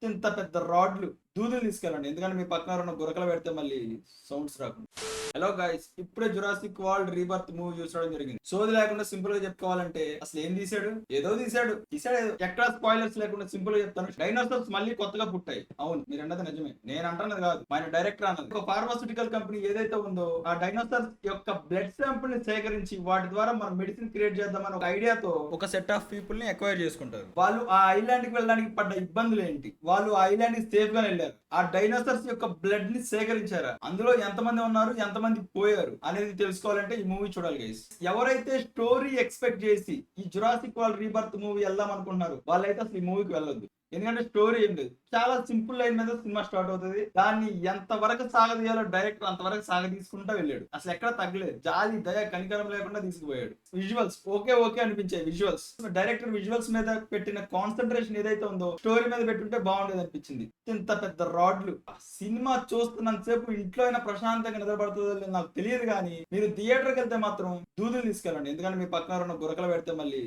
ఇంత పెద్ద రాడ్లు దూదులు తీసుకెళ్ళండి, ఎందుకంటే మీ పక్కన ఉన్న గురకలు పెడితే మళ్ళీ సౌండ్స్ రాకుండా. హలో గైస్, ఇప్పుడే జురాసిక్ వరల్డ్ రీబర్త్ మూవీ చూసడం జరిగింది. సోది లేకుండా సింపుల్ గా చెప్పుకోవాలంటే అసలు ఏం తీసాడు, ఏదో తీసాడు ఏదో. ఎక్కడ స్పాయిలర్స్ లేకుండా సింపుల్ గా చెప్తాను. డైనోసార్స్ మళ్ళీ కొత్తగా పుట్టాయి. అవును, మీరు అన్నది నిజమే, నేను అంటున్నది కాదు, మన డైరెక్టర్ అన్నది. ఒక ఫార్మాస్యూటికల్ కంపెనీ ఏదైతే ఉందో ఆ డైనోసార్స్ యొక్క బ్లడ్ శాంపుల్ ని సేకరించి వాటి ద్వారా మనం మెడిసిన్ క్రియేట్ చేద్దామని ఒక ఐడియాతో ఒక సెట్ ఆఫ్ పీపుల్ ని ఎక్వైర్ చేసుకుంటారు. వాళ్ళు ఆ ఐలాండ్ కి వెళ్ళడానికి పడ్డ ఇబ్బందులు ఏంటి, వాళ్ళు ఆ ఐలాండ్ కి సేఫ్ గా వెళ్ళారు, ఆ డైనోసార్స్ యొక్క బ్లడ్ ని సేకరించారా, అందులో ఎంతమంది ఉన్నారు, ఎంతమంది పోయారు అనేది తెలుసుకోవాలంటే ఈ మూవీ చూడాలి గైస్. ఎవరైతే స్టోరీ ఎక్స్పెక్ట్ చేసి ఈ జురాసిక్ వరల్డ్ రీబర్త్ మూవీ వెళ్దాం అనుకుంటున్నారు వాళ్ళైతే అసలు ఈ మూవీకి వెళ్ళొద్దు. ఎందుకంటే స్టోరీ ఏం లేదు, చాలా సింపుల్ లైన్ మీద సినిమా స్టార్ట్ అవుతుంది. దాన్ని ఎంత వరకు సాగదీయాలో డైరెక్టర్ అంతవరకు సాగదీసుకుంటా వెళ్ళాడు. అసలు ఎక్కడ తగ్గలేదు, జాలి దయ కనికరం లేకుండా తీసుకుపోయాడు. విజువల్స్ ఓకే ఓకే అనిపించాయి. విజువల్స్ డైరెక్టర్ విజువల్స్ మీద పెట్టిన కాన్సన్ట్రేషన్ ఏదైతే ఉందో స్టోరీ మీద పెట్టుంటే బాగుండేది అనిపించింది. ఇంత పెద్ద రాడ్లు సినిమా చూస్తున్నంత సేపు ఇంట్లో అయినా ప్రశాంతంగా నిద్రపడుతుందో నాకు తెలియదు, కానీ మీరు థియేటర్కి వెళ్తే మాత్రం దూదులు తీసుకెళ్ళండి, ఎందుకంటే మీ పక్కన ఉన్న గురకలు పెడితే మళ్ళీ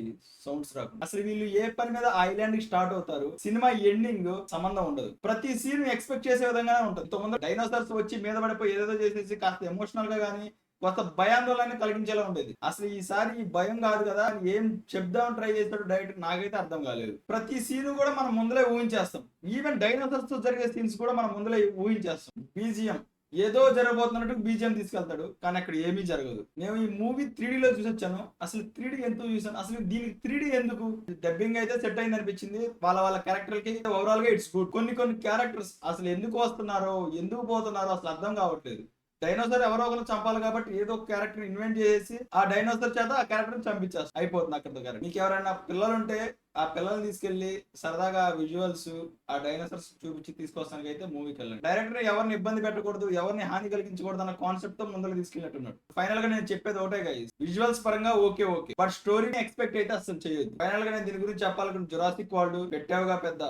సౌండ్స్ రాకుండా. అసలు వీళ్ళు ఏ పని మీద ఐలాండ్ కి స్టార్ట్ అవుతారు, సినిమా ఎండింగ్ సంబంధం ఉండదు. ప్రతి సీన్ ఎక్స్పెక్ట్ చేసే విధంగానే ఉంటుంది. ఇంతకుముందు డైనోసార్స్ వచ్చి మీద పడిపోయి ఏదేదో చేసేసి కాస్త ఎమోషనల్ గా కానీ కొత్త భయాందోళన కలిగించేలా ఉండేది. అసలు ఈసారి ఈ భయం కాదు కదా, ఏం చెప్దామని ట్రై చేస్తాడు డైరెక్టర్ నాకైతే అర్థం కాలేదు. ప్రతి సీన్ కూడా మనం ముందలే ఊహించేస్తాం. ఈవెన్ డైనోసార్స్ తో జరిగే సీన్స్ కూడా మనం ముందలే ఊహించేస్తాం. బీజిఎం ఏదో జరగబోతున్నట్టు బీజిఎం తీసుకెళ్తాడు, కానీ అక్కడ ఏమీ జరగదు. నేను ఈ మూవీ 3D లో చూసొచ్చాను. అసలు 3D ఎందుకు చూసాను, అసలు దీనికి 3D ఎందుకు? డబ్బింగ్ అయితే సెట్ అయింది అనిపించింది. వాళ్ళ క్యారెక్టర్ కి ఓవరాల్ గా ఇట్స్ గుడ్. కొన్ని క్యారెక్టర్స్ అసలు ఎందుకు వస్తున్నారో ఎందుకు పోతున్నారో అసలు అర్థం కావట్లేదు. డైనోసార్ ఎవరో ఒకరు చంపాలి కాబట్టి ఏదో ఒక క్యారెక్టర్ ఇన్వెంట్ చేసి ఆ డైనోసార్ చేత ఆ క్యారెక్టర్ చంపించేస్తారు, అయిపోతుంది అక్కడితో క్యారెక్టర్. మీకు ఎవరైనా పిల్లలు ఉంటే ఆ పిల్లల్ని తీసుకెళ్లి సరదాగా విజువల్స్ ఆ డైనోసార్స్ చూపించి తీసుకొస్తానికి అయితే మూవీకి వెళ్ళండి. డైరెక్టర్ ఎవరిని ఇబ్బంది పెట్టకూడదు, ఎవరిని హాని కలిగించకూడదు అన్న కాన్సెప్ట్ తో ముందుకు తీసుకెళ్ళినట్టున్నాడు. ఫైనల్ గా నేను చెప్పేది ఒకటే గైస్, విజువల్స్ పరంగా ఓకే బట్ స్టోరీని ఎక్స్పెక్ట్ అయితే అసలు చేయొద్దు. ఫైనల్ గా నేను దీని గురించి చెప్పాలనుకుంటే జురాసిక్ వరల్డ్ పెట్టావుగా పెద్ద.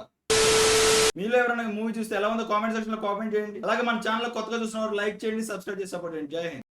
మీలో ఎవరైనా మూవీ చూస్తే ఎలా ఉందో కామెంట్ సెక్షన్ లో కామెంట్ చేయండి. అలాగే మన ఛానల్ కొత్తగా చూసిన వారు లైక్ చేయండి, సబ్స్క్రైబ్ చేసి సపోర్ట్ చేయండి. జై హింద్.